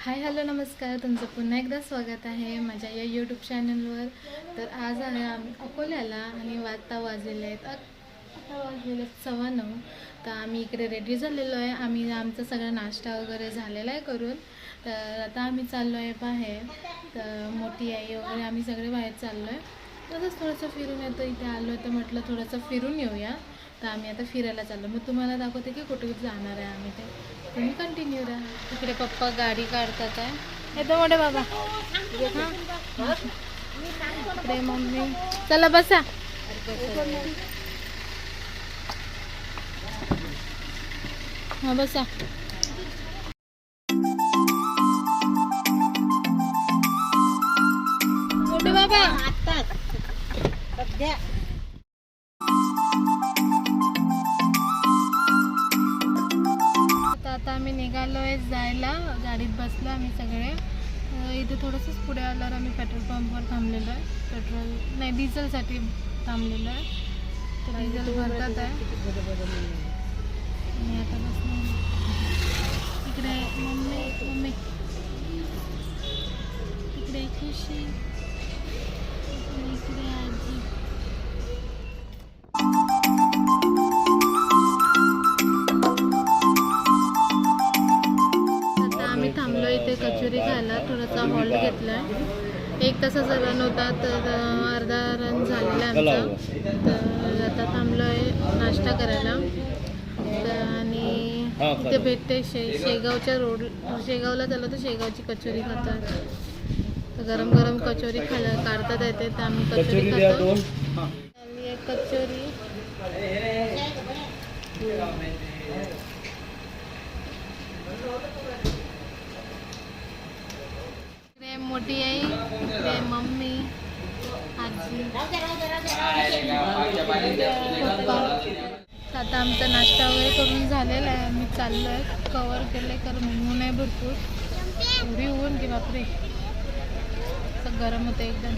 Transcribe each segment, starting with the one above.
Hi hello नमस्कार, तुमचं पुन्हा एकदा स्वागत आहे माझ्या या यूट्यूब चॅनलवर. तर आज आहे आम्ही अकोल्याला आणि आता वाजलेले आहेत 9:15. तर आम्ही इकडे रेडी झालेलो आहे. आम्ही आमचा सगळा नाश्ता वगैरे झालेला आहे करून. तर आता आम्ही चाललो आहे बाहेर. तर मोठी आई वगैरे आम्ही सगळे बाहेर चाललो आहे. तसंच थोडंसं फिरून येतो. इथे आलो आहे तर म्हटलं थोडंसं फिरून येऊया. तर आम्ही आता फिरायला चाललो. मग तुम्हाला दाखवते की कुठे जाणार आहे आम्ही ते. तुम्ही कंटिन्यू राहा. तिकडे पप्पा गाडी काढतात आहे. येतो मोठे बाबा. हां इकडे मम्मी. चला बसा. हां बसा. मोठे बाबा आता आम्ही निघालो आहे जायला. गाडीत बसलो आम्ही सगळे. इथे थोडंसंच पुढे आल्यावर आम्ही पेट्रोल पंपवर थांबलेलो आहे. पेट्रोल नाही डिझेलसाठी थांबलेलो आहे. तर डिझेल भरतात आहे. आणि आता बसलो इकडे मम्मी इकडे खुशी इकडे आजी. थांबलो इथे कचोरी खायला. थोडासा हॉल्ट घेतला आहे. 1 तासाचा रन होता तर अर्धा रन झालेला आमचा. तर आता थांबलो आहे नाश्ता करायला. आणि इथे भेटते शेगावच्या शेगावला झालं तर शेगावची कचोरी खातात. तर गरम गरम कचोरी काढतात येते. तर आम्ही कचोरी खातो. एक कचोरी मोठी आई, मम्मी, आजी, पप्पा. आता आमचा नाश्ता वगैरे करून झालेला आहे. आम्ही चाललो आहे. कवर केलं कारण ऊन आहे भरपूर. एवढी ऊन की बापरे, असं गरम होतं एकदम.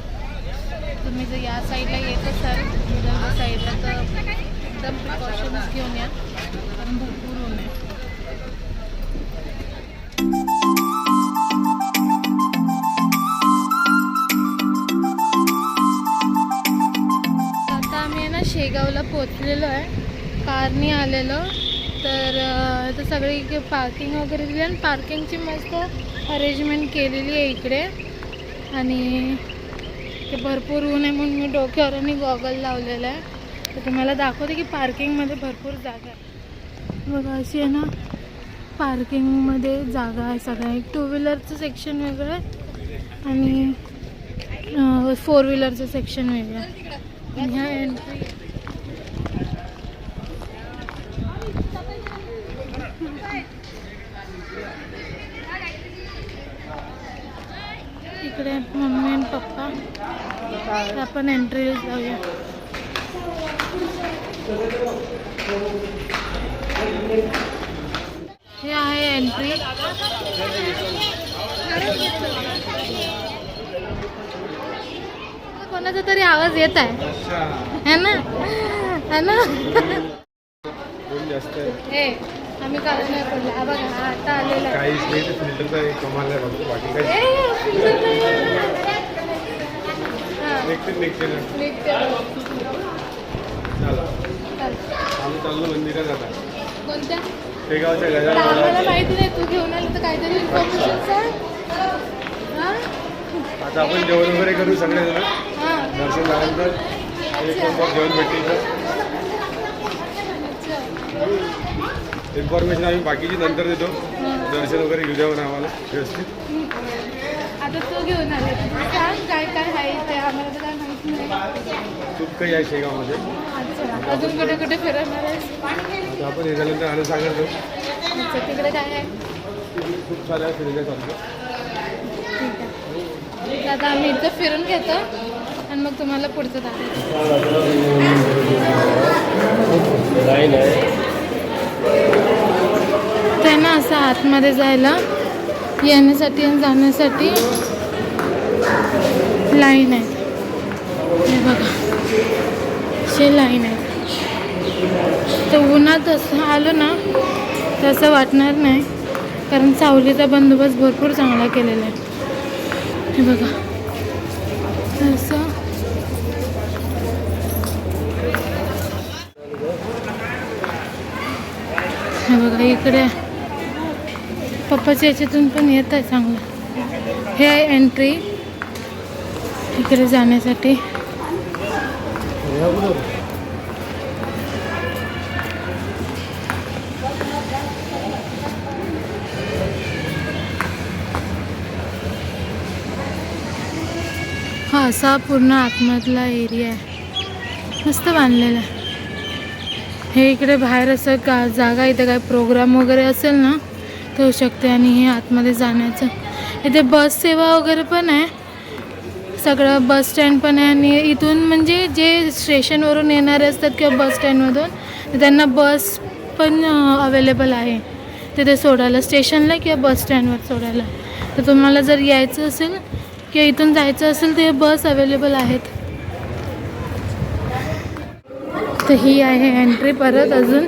तुम्ही जर या साईडला येत असाल विदर्भ साईडला तर एकदम प्रिकॉशन्स घेऊन या कारण भरपूर ऊन आहे. शेगावला पोचलेलो आहे. कारनी आलेलो. तर आता सगळी पार्किंग वगैरे दिली आणि पार्किंगची मस्त अरेंजमेंट केलेली आहे इकडे. आणि ते भरपूर ऊन आहे म्हणून मी डोक्यावर आणि गॉगल लावलेला आहे. तर तुम्हाला दाखवते की पार्किंगमध्ये भरपूर जागा आहे बघा. अशी आहे ना पार्किंगमध्ये जागा आहे सगळ्या. एक 2 व्हीलरचं सेक्शन वेगळं आहे आणि 4 व्हीलरचं सेक्शन वेगळं आहे. ह्या एंट्री इकडे मम्मी आणि पप्पा. आपण एंट्री जाऊया. हे आहे एंट्री. कोणाचा तरी आवाज येत आहे है ना, है ना. हे आम्ही काढून नाही पडलं. बघा आता आलेला आहे. कोणत्या आम्हाला माहिती नाही. तू घेऊन आलं तर काहीतरी इन्फॉर्मेशन सांग. आता आपण जेवण वगैरे करू सगळे जण. दर्शन झाल्यानंतर जेवण भेटतील. इन्फॉर्मेशन आम्ही बाकीची नंतर देतो. दर्शन वगैरे घेऊ द्यावं आम्हाला व्यवस्थित. आता तू घेऊन आले सांग काय काय आहे ते. आम्हाला तर काय माहिती नाही. खूप काही आहे शेगावमध्ये. अच्छा, अजून कुठे कुठे फिरवणार आहे? आता आपण हे झाल्यानंतर आनंदसागर जाऊ. अच्छा, तिकडे काय आहे? खूप साऱ्या फिरण्यासारखं. ठीक आहे. आता आम्ही इथं फिरून घेतो आणि मग तुम्हाला पुढचं दाखवतो. त्यांना असं आतमध्ये जायला येण्यासाठी आणि जाण्यासाठी लाईन आहे. हे बघा अशी लाईन आहे. तर उन्हात असं आलो ना तर असं वाटणार नाही. कारण सावलीचा बंदोबस्त भरपूर चांगला केलेला आहे. हे बघा असं हे बघा इकडे पप्पाच्या याच्यातून पण येत आहे चांगलं. हे आहे एंट्री इकडे जाण्यासाठी. हा असा पूर्ण आतमधला एरिया आहे, मस्त बांधलेला आहे. हे इकडे बाहेर असं जागा, इथे काय प्रोग्राम वगैरे असेल ना तर होऊ शकते. आणि हे आतमध्ये जाण्याचं इथे बस सेवा वगैरे पण आहे, सगळं बस स्टँड पण आहे. आणि इथून म्हणजे जे स्टेशनवरून येणारे असतात किंवा बस स्टँडमधून त्यांना बस पण अवेलेबल आहे तिथे सोडायला, स्टेशनला किंवा बस स्टँडवर सोडायला. तर तुम्हाला जर यायचं असेल किंवा इथून जायचं असेल तर बस अवेलेबल आहेत. तर ही आहे एंट्री. परत अजून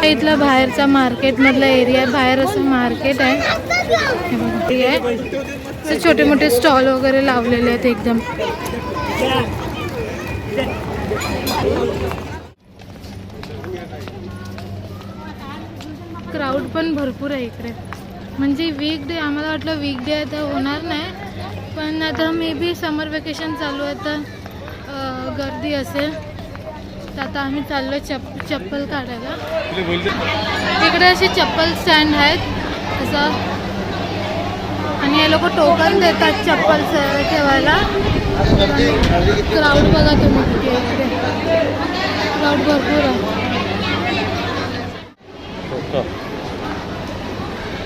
इथला बाहेरचा मार्केटमधला एरिया, बाहेर असं मार्केट आहे. हे बघा हे आहे, छोटे मोठे स्टॉल वगैरे लावलेले आहेत एकदम. क्राऊड पण भरपूर आहे इकडे. म्हणजे वीकडे, आम्हाला वाटलं वीकडे आहे तर होणार नाही, पण आता मे बी समर वेकेशन चालू आहे तर गर्दी असेल. तर आता आम्ही चाललो चप्पल काढायला. इकडे असे चप्पल स्टँड आहेत असं, आणि हे लोक टोकन देतात चप्पल ठेवायला. क्राऊड बघा तुम्ही, इकडे क्राऊड भरपूर आहे.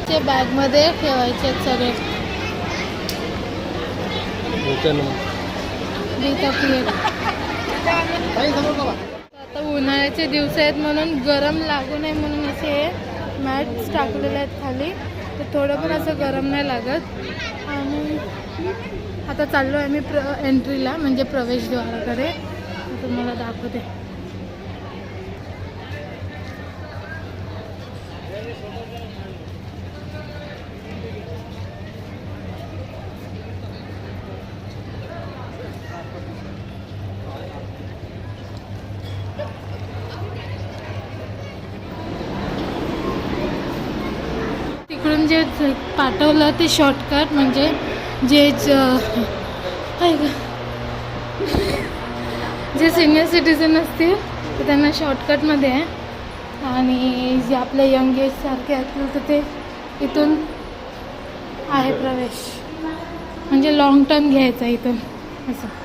ते बॅगमध्ये ठेवायचे आहेत सगळे. आता उन्हाळ्याचे दिवस आहेत म्हणून गरम लागू नये म्हणून असे मॅट्स टाकलेले आहेत खाली, तर थोडं पण असं गरम नाही लागत. आणि आता चाललो आहे मी एंट्रीला, म्हणजे प्रवेशद्वाराकडे. तुम्हाला दाखवते. तिकडून जे पाठवलं ते शॉर्टकट, म्हणजे जे सिनियर सिटीजन असतील तर त्यांना शॉर्टकटमध्ये आहे. आणि जे आपल्या यंग एजसारखे असतील तर ते इथून आहे प्रवेश, म्हणजे लॉंग टर्म घ्यायचा इथून असं.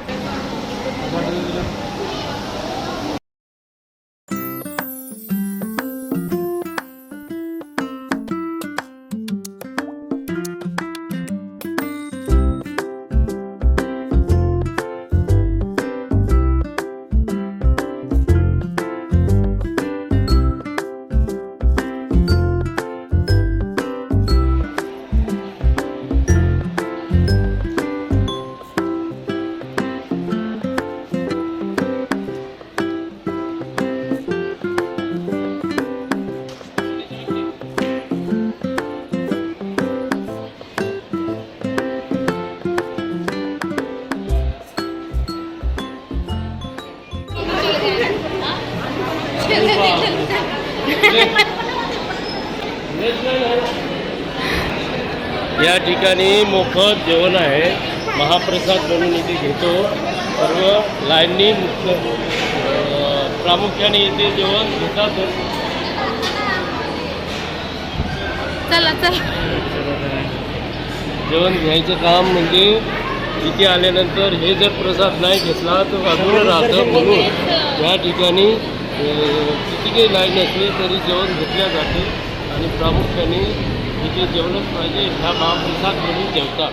या ठिकाणी मोफत जेवण आहे, महाप्रसाद म्हणून इथे घेतो. सर्व लाईननी प्रामुख्याने इथे जेवण घेतात. चला चला, जेवण घ्यायचं काम म्हणजे इथे आल्यानंतर हे जर प्रसाद नाही घेतला तर अधूर राहतं, म्हणून या ठिकाणी किती काही लाईन असली तरी जेवण घेतल्या जाते. आणि प्रामुख्याने इथे जेवणच पाहिजे, ह्या महाप्रसाद म्हणून जेवतात.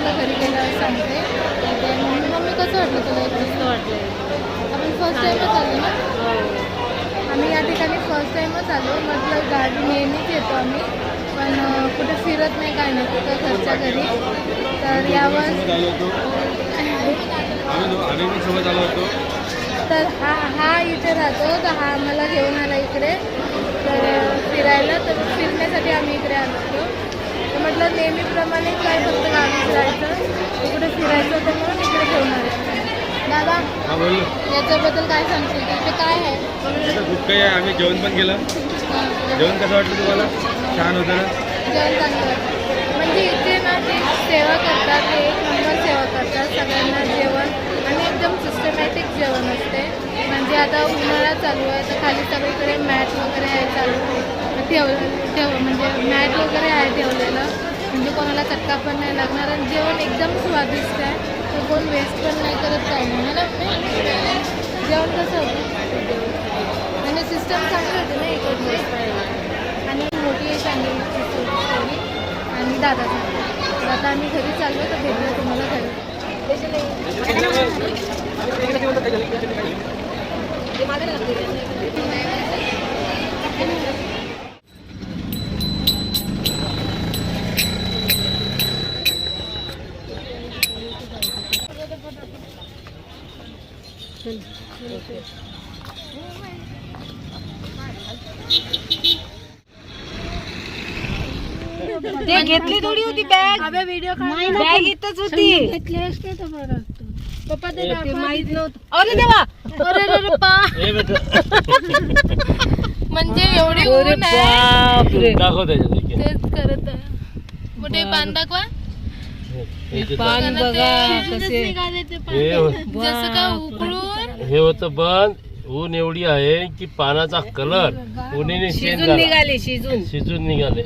आता घरी गेल्यावर सांगते. ते मम्मी कसं वाटलं तुला इकडे? मस्त वाटलंय. आपण फर्स्ट टाईमच आलो ना. आम्ही या ठिकाणी फर्स्ट टाईमच आलो. म्हटलं गाडी नेहमीच येतो आम्ही, पण कुठे फिरत नाही काय नाही फक्त घरच्या घरी. तर यावर आम्ही सोबत आलो होतो. तर हा इथे राहतो, तर हा आम्हाला घेऊन आला इकडे तर फिरायला. तर फिरण्यासाठी आम्ही इकडे आलो होतो. तर म्हटलं नेहमीप्रमाणे काय फक्त गावी जायचं, इकडे फिरायचं होतं म्हणून इकडे घेऊन आले. दादा हा बोल. याच्याबद्दल काय सांगशील? इथे काय आहे? इथं खूप काही आहे. आम्ही जेवण पण केलं. जेवण कसं वाटलं तुम्हाला? छान होतं ना? जेवण चांगलं वाटतं. म्हणजे इथे ना ते सेवा करतात, ते एक नंबर सेवा करतात सगळ्यांना जेवण, आणि एकदम सिस्टमॅटिक जेवण असते. म्हणजे आता उन्हाळा चालू आहे तर खाली सगळीकडे मॅट वगैरे आहे चालू म्हणजे मॅट वगैरे आहे ठेवलेलं, म्हणजे कोणाला चटका पण नाही लागणार. आणि जेवण एकदम स्वादिष्ट आहे, तर कोण वेस्ट पण नाही करत काय नाही ना. जेवण कसं होतं म्हणजे सिस्टम चांगली होती ना इकडे. आणि मोठी सांगितली स्टोरी आणि दादा सांगितलं. तर आता आम्ही घरी चाललो, तर भेटलं तुम्हाला घरी. ते घेतली थोडी होती बॅग. अबे व्हिडिओ बॅग इथंच होती. घेतले असते तर बरं असतं. पप्पा ते ते माहित नव्हतं. अरे देवा. अरे पा हे बेटा म्हणजे एवढी अरे ऊन आहे. बापरे. दाखव त्याच्यात तेच करत आहे. मोठे पान दाखवा. पान बघा कसे. जसं का उकळून हे होतं बंद. ऊन एवढी आहे की पानाचा कलर उन्हीने चेंज शिजून झाला. निघाले शिजून. शिजून निघाले.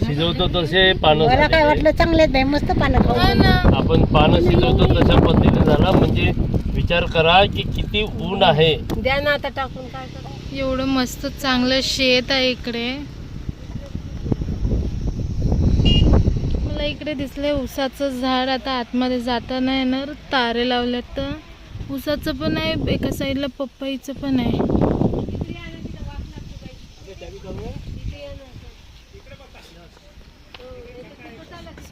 शिजवतो तसे पानं मला काय झाले. वाटलं चांगलेच नाही मस्त पानं खाऊ. हा ना. आपण पानं शिजवतो तशा पद्धतीने झाला. म्हणजे विचार करा की किती ऊन आहे. द्या ना आता टाकून काय करा. एवढं मस्त चांगलं शेत आहे इकडे. मला इकडे दिसलंय ऊसाचं झाड. आता आतमध्ये जाता नाही येणार, तारे लावल्यात. तर ऊसाचं पण आहे, एका साईडला पपईचं पण आहे.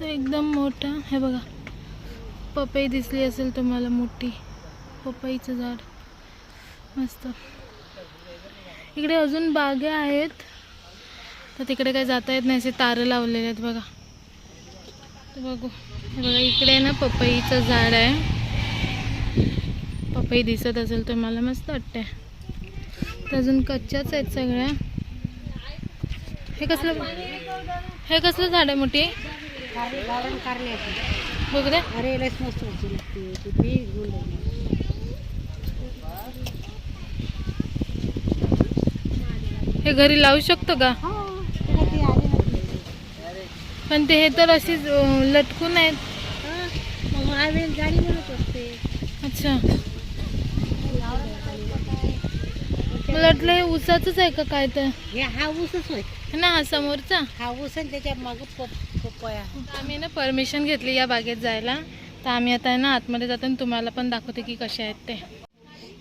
एकदम मोठं हे बघा. पपई दिसली असेल तुम्हाला, मोठी पपईचं झाड मस्त. इकडे अजून बागे आहेत, तर तिकडे काही जाता येत नाही, असे तारे लावलेले आहेत बघा. तर बघू हे बघा, इकडे ना पपईचं झाड आहे. पपई दिसत असेल तुम्हाला, मस्त वाटते. तर अजून कच्च्याच आहेत सगळ्या. हे कसलं झाड आहे मोठी? बघ रे. अरे लयच मस्त होती. हे घरी लावू शकतो का? पण ते हे तर अशीच लटकून आहेत. गाडी म्हणत असते. अच्छा, मला वाटलं हे ऊसाचंच आहे का काय? तर हे हा ऊसच होय ना, हा समोरचा. हा ऊस आणि त्याच्या माग पपया. आम्ही ना परमिशन घेतली या बागेत जायला, तर आम्ही आता आहे ना आतमध्ये जातो आणि तुम्हाला पण दाखवते की कसे आहेत ते.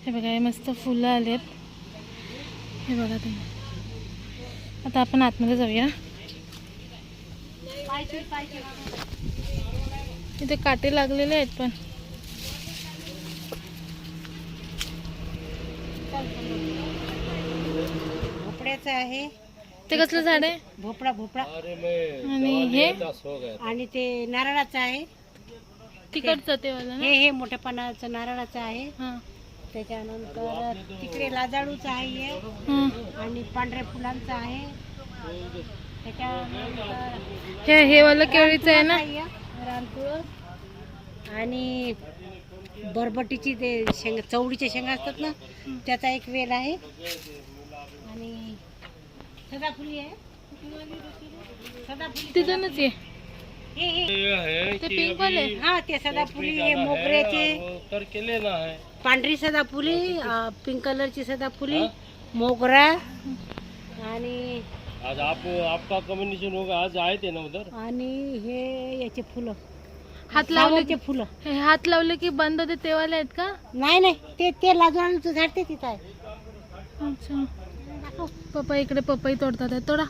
हे बघा, हे मस्त फुलं आलेत. हे बघा तुम्ही. आता आपण आतमध्ये जाऊया. इथे काटे लागलेले आहेत पण. भोपळ्याचं आहे. ते कसलं झाड आहे? भोपळा भोपळा. आणि हे आणि ते नारळाचं आहे. तिकडचं ते वाला ना. हे मोठ्या पानाचं नारळाचं आहे. हां त्याच्यानंतर तिकडे लाजाळूचं आहे हां. आणि पांढऱ्या फुलांचं आहे. त्याच्यानंतर हे वाला केळीचं आहे ना. रानफुळ आणि बरबटीची ते शेंगा, चवडीच्या शेंगा असतात ना, त्याचा एक वेल आहे. आणि सदाफुली आहे. सदाफुली तिथूनच ये. हे ते पिंक वाले. हा ते सदाफुली, हे मोगऱ्याचे केले ना है. पांढरी सदाफुली, पिंक कलरची सदाफुली, मोगरा आणि आज आपका कम्युनिकेशन होगा. आज आए थे ना उधर. आणि हे याचे फुलं हात लावले फ्लावरचे फुलं. हे हात लावले की बंद होते तेवाले आहेत का? नाही नाही, ते लाजवाचं झाड ते तिथं आहे. अच्छा. पपई इकडे पपई तोडतात आहे. तोडा.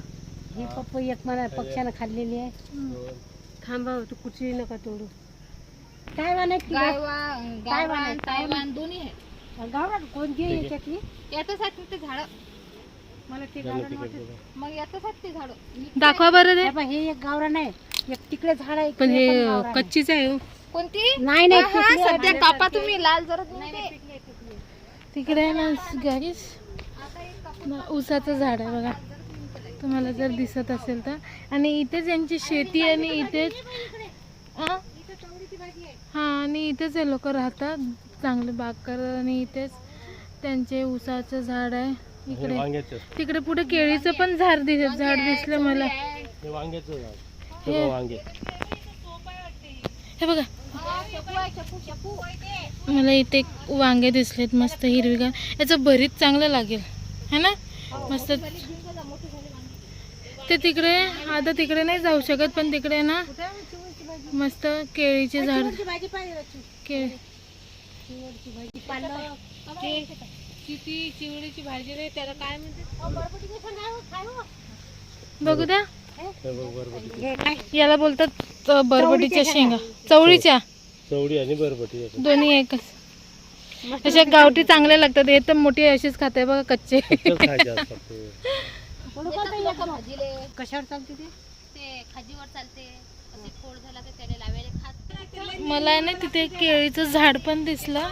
ही पपई एक मला पक्ष्यानं खाल्लेली आहे. थांबा, तू कुठची नका तोडू. काय वाणायची तायवान दोन्ही आहे. गावरान कोणती आहे याच्यातली? याच्यासाठी ते झाड. मला ते गावरान वाटतं. मग याच्यासाठी झाड दाखवा बरं ते. हे बघ, हे एक गावरान आहे, एक तिकडे झाड आहे. पण इकडे हे पण गावरान आहे. कच्चीच आहे हो. कोणती? नाही नाही, हा, तिकडे सध्या आहे. कापा तुम्ही लाल जरा तिकडे आहे ना गाईस. ऊसाचं झाड आहे बघा, तुम्हाला जर दिसत असेल तर. आणि इथेच यांची शेती आणि इथेच हा आणि इथेच हे लोक राहतात, चांगले बागकर. आणि इथेच त्यांचे ऊसाचं झाड आहे. इकडे वांग्याचं तिकडे पुढे केळीचं पण झाड दिसलं मला. हे वांग्याचं झाड. हे वांगे हे बघा, मला इथे वांगे दिसलेत मस्त हिरवीगार. याचं भरीत चांगलं लागेल है ना, मस्त. ते तिकडे आता तिकडे नाही जाऊ शकत, पण तिकडे ना मस्त केळीचे झाड. भाजी पाहिजे. केळी किती चिवडीची भाजी रे, त्याला काय म्हणते? बघू द्या. हे काय? याला बोलतात बरबटीच्या शेंगा. चवळीच्या चवडी आणि बरबटी दोन्ही एकच. अशा गावठी चांगल्या लागतात. हे तर मोठी अशीच खाते बघा, कच्चे. खायचे असतात ते. कशावर चालते ते? खाजीवर चालते. असे फोड झाला तर त्याला लावायला खात. मला ना तिथे केळीचं झाड पण दिसलं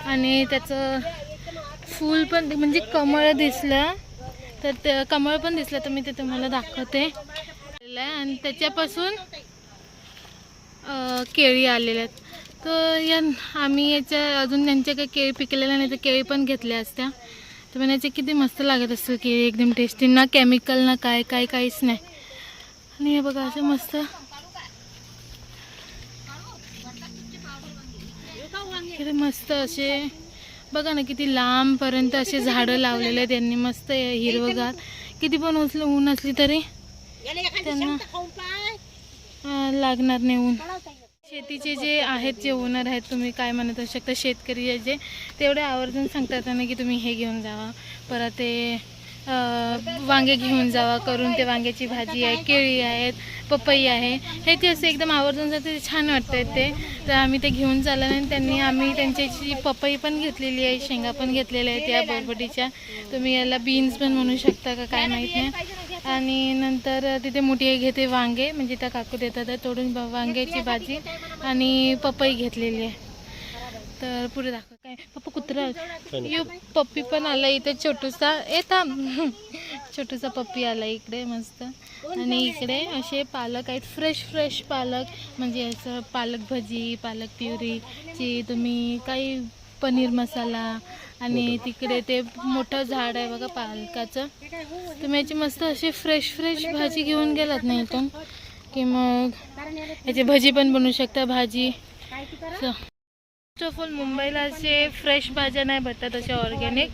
आणि त्याचं फूल पण म्हणजे कमळ दिसलं. तर ते कमळ पण दिसलं, तर मी ते तुम्हाला दाखवते. आणि त्याच्यापासून केळी आलेल्या आहेत. तर आम्ही याच्या अजून त्यांच्या काही केळी पिकलेल्या नाही, तर केळी पण घेतल्या असत्या. तर पण याचे किती मस्त लागत असतं केळी, एकदम टेस्टी, ना केमिकल ना काहीच नाही. आणि हे बघा असं मस्त मस्त असे बघा ना, किती लांबपर्यंत असे झाडं लावलेले आहेत त्यांनी, मस्त हिरवगार. किती पण ऊन असली तरी त्यांना लागणार नाही ऊन. शेतीचे जे आहेत, जे ओनर आहेत, तुम्ही काय म्हणत असू शकता, शेतकरी जे तेवढे आवर्जून सांगतात ना की तुम्ही हे घेऊन जावा, परत ते वांगे घेऊन जावा करून. ते वांग्याची भाजी आहे, केळी आहेत, पपई आहे, हे ते असे एकदम आवर्जून जाते. छान वाटतं ते. तर आम्ही ते घेऊन चाललं नाही. आम्ही त्यांच्याची पपई पण घेतलेली आहे, शेंगा पण घेतलेल्या आहेत या बरबटीच्या. तुम्ही याला बीन्स पण म्हणू शकता का काय माहीत नाही. आणि नंतर तिथे मोठी घेते वांगे, म्हणजे त्या काकू देतात तोडून वांग्याची भाजी, आणि पपई घेतलेली आहे. तर पुढे दाखव काय पप्पा कुत्रा यो पप्पी पण आला इथे छोटूसा. छोटूसा पप्पी आला इकडे मस्त. आणि इकडे असे पालक आहेत, फ्रेश पालक, म्हणजे असं पालक भजी, पालक प्युरीची तुम्ही काही पनीर मसाला. आणि तिकडे ते मोठं झाड आहे बघा पालकाचं. तुम्ही याची मस्त अशी फ्रेश भाजी घेऊन गेलात ना इथून की मग याची भजी पण बनवू शकता. भाजी फर्स्ट ऑफ ऑल मुंबईला असे फ्रेश भाज्या नाही भेटतात अशा ऑर्गॅनिक.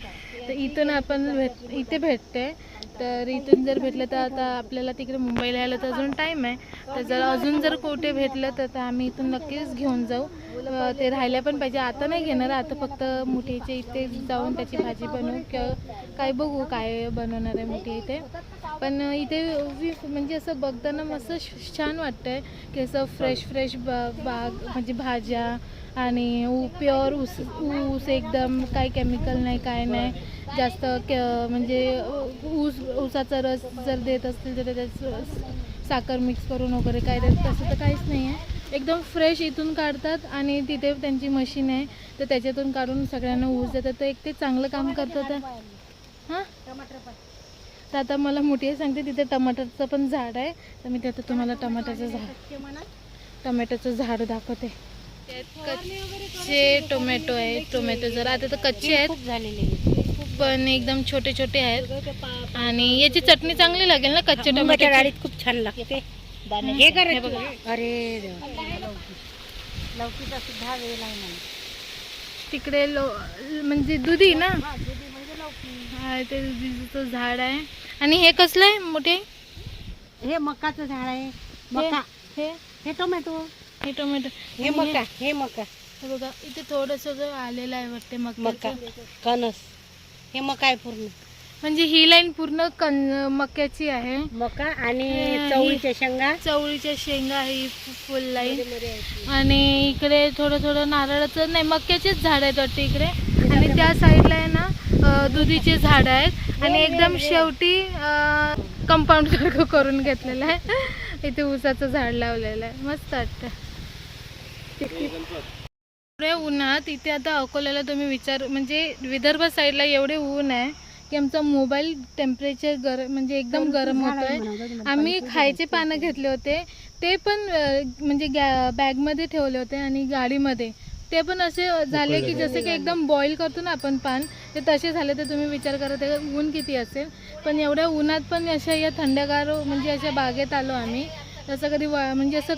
तर इथून आपण इथे भेटते. तर इथून जर भेटलं तर आता आपल्याला तिकडे मुंबईला यायला तर अजून टाईम आहे. तर जर कुठे भेटलं तर आम्ही इथून नक्कीच घेऊन जाऊ. ते राहायला पण पाहिजे. आता नाही घेणार, आता फक्त मुठीच्या इथे जाऊन त्याची भाजी बनवू किंवा काय बघू काय बनवणार आहे मुठी इथे. पण इथे म्हणजे असं बघताना मस्त छान वाटतं आहे की असं फ्रेश बाग म्हणजे भाज्या आणि प्युअर ऊस एकदम, काही केमिकल नाही काय नाही जास्त. म्हणजे ऊसाचा रस जर देत असतील तर त्याच्यात साखर मिक्स करून वगैरे काय देत, तसं तर काहीच नाही आहे. एकदम फ्रेश इथून काढतात आणि तिथे त्यांची मशीन आहे, तर त्याच्यातून काढून सगळ्यांना ऊस देतात. तर एक ते चांगलं काम करतात. हां, तर आता मला मोठी सांगते तिथे टमाटरचं पण झाड आहे. तर मी तिथे तुम्हाला टोमॅटोचं झाड दाखवते. कच्चे टोमॅटो आहे. टोमॅटो जरा आता तर कच्चे आहेत झालेले पण एकदम छोटे आहेत. आणि याची चटणी चांगली लागेल ना कच्चे टोमॅटो. डाळीत खूप छान लागते. हे करायचं. अरे लौकीचा सुद्धा वेळ आहे ना तिकडे म्हणजे दुधी ना, हा ते दुधीचं झाड आहे. आणि हे कसलं आहे मोठे? हे मकाचं झाड आहे. मका हे हे टोमॅटो हे टोमॅटो, हे मका, हे मका, हे बघा इथे थोडंसं जो आलेलं आहे वाटते मका, मक्याचं. कणस, हे मका आहे पूर्ण. म्हणजे ही लाईन पूर्ण मक्याची आहे. मका आणि चवळीच्या शेंगा. चवळीच्या शेंगा आहे ही फुल लाईन. आणि इकडे थोडं थोडं नारळाचं नाही, मक्याचेच झाड आहेत वाटते इकडे. आणि त्या साईडला आहे ना दुधीचे झाड आहेत. आणि एकदम शेवटी कंपाऊंड सारखं करून घेतलेलं आहे. इथे ऊसाचं झाड लावलेलं आहे, मस्त वाटतं. एवढे उन्हात इथे आता अकोल्याला तुम्ही म्हणजे विदर्भ साईडला एवढे ऊन आहे की आमचा मोबाईल टेम्परेचर म्हणजे एकदम गरम होतोय. आम्ही खायचे पानं घेतले होते ते पण म्हणजे बॅगमध्ये ठेवले होते आणि गाडीमध्ये ते पण असे झाले की जसे की एकदम बॉईल करतो ना आपण पान, ते तसे झाले. तर तुम्ही विचार करा ते ऊन किती असेल. पण एवढ्या उन्हात पण अशा या थंडगार म्हणजे अशा बागेत आलो आम्ही. तसं कधी म्हणजे असं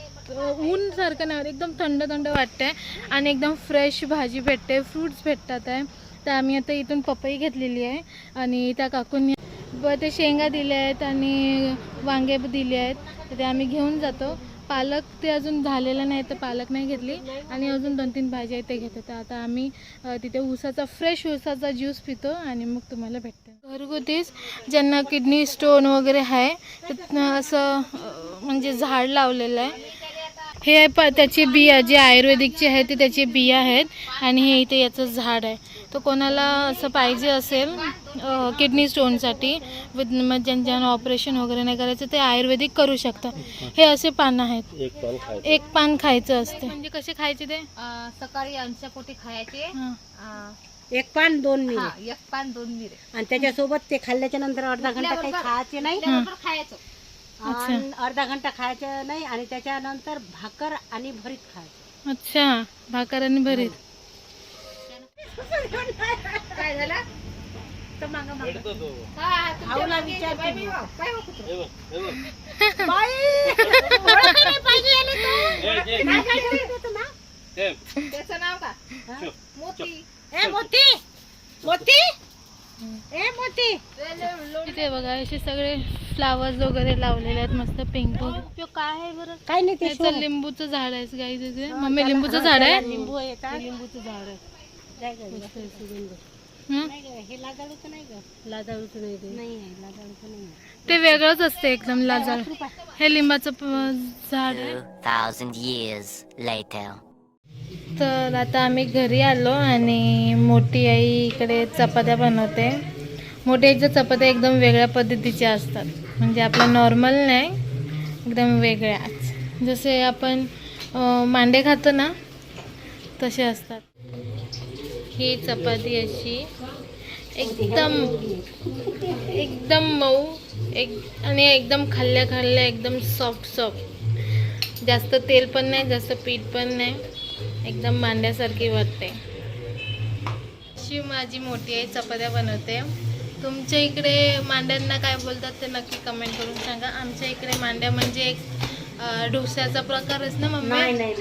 ऊन सारखं नाही, एकदम थंड थंड वाटतंय. आणि एकदम फ्रेश भाजी भेटते, फ्रूट्स भेटतात आहे. तर आम्ही आता इथून पपई घेतलेली आहे आणि त्या काकूंनी ते शेंगा दिल्या आहेत आणि वांगे दिले आहेत. तर ते आम्ही घेऊन जातो. पालक ते अजून झालेलं नाही तर पालक नाही घेतली. आणि अजून 2-3 भाज्या आहेत ते घेतो. तर आता आम्ही तिथे फ्रेश ऊसाचा ज्यूस पितो आणि मग तुम्हाला भेटते. घरगुतीच ज्यांना किडनी स्टोन वगैरे आहे असं म्हणजे झाड लावलेलं आहे. हे त्याची बिया जे आयुर्वेदिकचे आहे ते त्याचे बिया आहेत. आणि हे इथे याचं झाड आहे. तर कोणाला असं पाहिजे असेल किडनी स्टोनसाठी ज्यांना ऑपरेशन वगैरे नाही करायचं ते आयुर्वेदिक करू शकतात. हे असे पानं आहेत, एक पान खायचं असते. म्हणजे कसे खायचे ते? सकाळी अंशा पोटी खायचे. एक पान 2 मिरे, एक पान 2 मिरे आणि त्याच्यासोबत ते खाल्ल्याच्या नंतर अर्धा घंटा काही खायचे नाही. खायचं. आणि अर्धा घंटा खायचं नाही. आणि त्याच्यानंतर भाकर आणि भरीत खायचं. अच्छा, भाकर आणि भरीत. काय झालं? भाऊला विचारते मी. त्याचं नाव का? मोती. ए मोती, मोती, ए मोती. इथे बघा असे सगळे फ्लावर्स वगैरे लावलेले आहेत मस्त पिंक. काय आहे बरं? काय नाही, ते त्याचं लिंबूचं झाड आहे गाईज. इथे मम्मी लिंबूचं झाड आहे. लिंबू आहे का? लिंबूचं झाड आहे. काय गं, सुगंध. हं? नाही गं, हे लाजाळूचं नाही गं. लाजाळूचं नाही ते. नाही आहे, लाजाळूचं नाही आहे. ते वेगळंच असते एकदम लाजाळ. हे लिंबाचं झाड आहे. 2,000 years later. तर आता आम्ही घरी आलो आणि मोठी आई इकडे चपात्या बनवते. मोठी आईच्या चपात्या एकदम वेगळ्या पद्धतीच्या असतात. म्हणजे आपल्या नॉर्मल नाही, एकदम वेगळ्याच. जसे आपण मांडे खातो ना तसे असतात. ही चपाती अशी एकदम मऊ आणि एकदम खाल्ल्या एकदम सॉफ्ट. जास्त तेल पण नाही, जास्त पीठ पण नाही, एकदम मांड्यासारखी वाटते. अशी माझी मोठी आई चपात्या बनवते. तुमच्या इकडे मांड्यांना काय बोलतात ते नक्की कमेंट करून सांगा. आमच्या इकडे मांड्या म्हणजे एक डोस्याचा प्रकारच ना मम्मी. नाही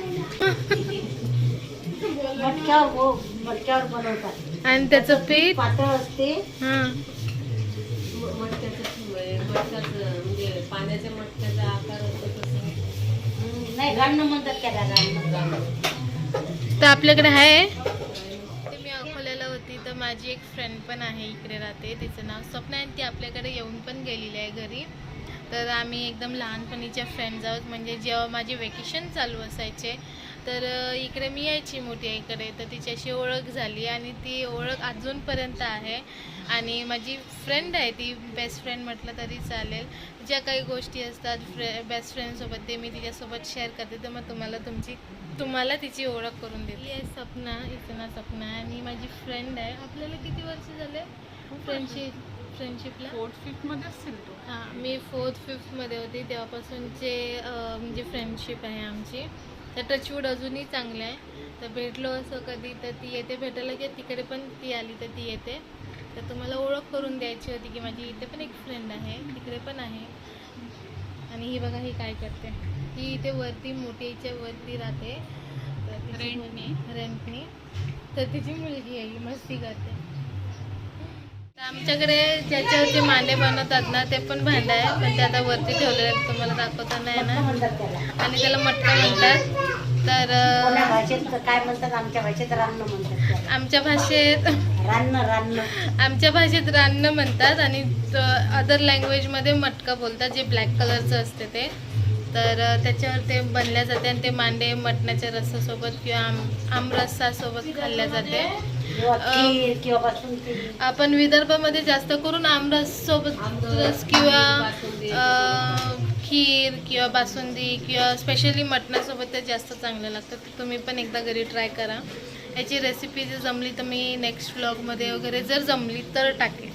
मटक्यावर बनवतात. आणि त्याचं पीठ पातळ असते. हां, पाण्याच्या मटक्याचा आकार असतो नाही, गाणं म्हणतात त्याला, गाणं. तर आपल्याकडे आहे. मी अकोल्याला होती तर माझी एक फ्रेंड पण आहे, इकडे राहते. तिचं नाव स्वप्ना आहे. ती आपल्याकडे येऊन पण गेलेली आहे घरी. तर आम्ही एकदम लहानपणीच्या फ्रेंड्स आहोत. म्हणजे जेव्हा माझे वेकेशन चालू असायचे तर इकडे मी यायची मोठी आईकडे. तर तिच्याशी ओळख झाली आणि ती ओळख अजूनपर्यंत आहे. आणि माझी फ्रेंड आहे, ती बेस्ट फ्रेंड म्हटलं तरी चालेल. ज्या काही गोष्टी असतात बेस्ट फ्रेंडसोबत ते मी तिच्यासोबत शेअर करते. तर मग तुम्हाला तिची ओळख करून देते. ही आहे सपना, हिचं नाव सपना आहे आणि माझी फ्रेंड आहे. आपल्याला किती वर्ष झाले फ्रेंडशिपला? 4th-5th मध्ये असेल तो. हां, मी 4th-5th मध्ये होती तेव्हापासूनचे म्हणजे फ्रेंडशिप आहे आमची. तर टचवूड अजूनही चांगलं आहे. तर भेटलो असं कधी तर ती येते भेटायला, की तिकडे पण ती आली तर ती येते. तर तुम्हाला ओळख करून द्यायची होती की माझी इथे पण एक फ्रेंड आहे, तिकडे पण आहे. आणि ही बघा ही काय करते. ही इथे वरती मोठीच्या वरती राहते रेंटनी. तर तिची मुलगी आहे, ही मस्ती करते. तर आमच्याकडे ज्याच्यावरती मांडे बनवतात ना ते पण भांडं आहे, पण ते आता वरती ठेवलेले आहेत, तुम्हाला दाखवता नाही ना. आणि त्याला मटका म्हणतात. तर कोण्या भाषेत काय म्हणतात, आमच्या भाषेत रान्न म्हणतात त्याला. आमच्या भाषेत आमच्या भाषेत रान्न म्हणतात आणि अदर लँग्वेजमध्ये मटका बोलतात, जे ब्लॅक कलरचं असते ते. तर त्याच्यावर ते बनल्या जाते आणि ते मांडे मटणाच्या रस्सासोबत किंवा आमरस्सासोबत खाल्ल्या जाते. किंवा बासुंदी. आपण विदर्भामध्ये जास्त करून आमरससोबत रस किंवा खीर किंवा बासुंदी किंवा स्पेशली मटणासोबत ते जास्त चांगलं लागतं. तर तुम्ही पण एकदा घरी ट्राय करा. याची रेसिपी जर जमली तर मी नेक्स्ट व्लॉगमध्ये वगैरे जर जमली तर टाकेन.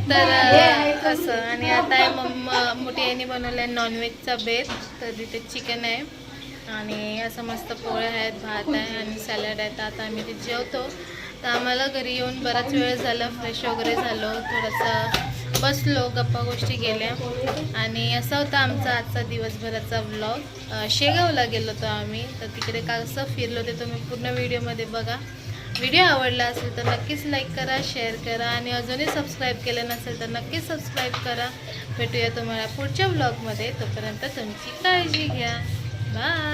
तर असं. आणि आता आहे मोठी आईने बनवलं आहे नॉनव्हेजचा बेत. तर तिथे चिकन आहे आणि असं मस्त पोळ्या आहेत, भात आहे आणि सॅलड आहे. तर आता आम्ही ते जेवतो. तर आम्हाला घरी येऊन बराच वेळ झाला, फ्रेश वगैरे झालो, थोडंसं बसलो, गप्पा गोष्टी केल्या. आणि असा होता आमचा आजचा दिवसभराचा व्लॉग. शेगावला गेलो होतो आम्ही. तर तिकडे कसं फिरलो ते तुम्ही पूर्ण व्हिडिओमध्ये बघा. व्हिडिओ आवडला असेल तर नक्कीच लाईक करा, शेअर करा आणि अजूनही सबस्क्राईब केलं नसेल तर नक्कीच सबस्क्राईब करा. भेटूया तुम्हाला पुढच्या व्लॉगमध्ये. तोपर्यंत तुमची काळजी घ्या. बाय.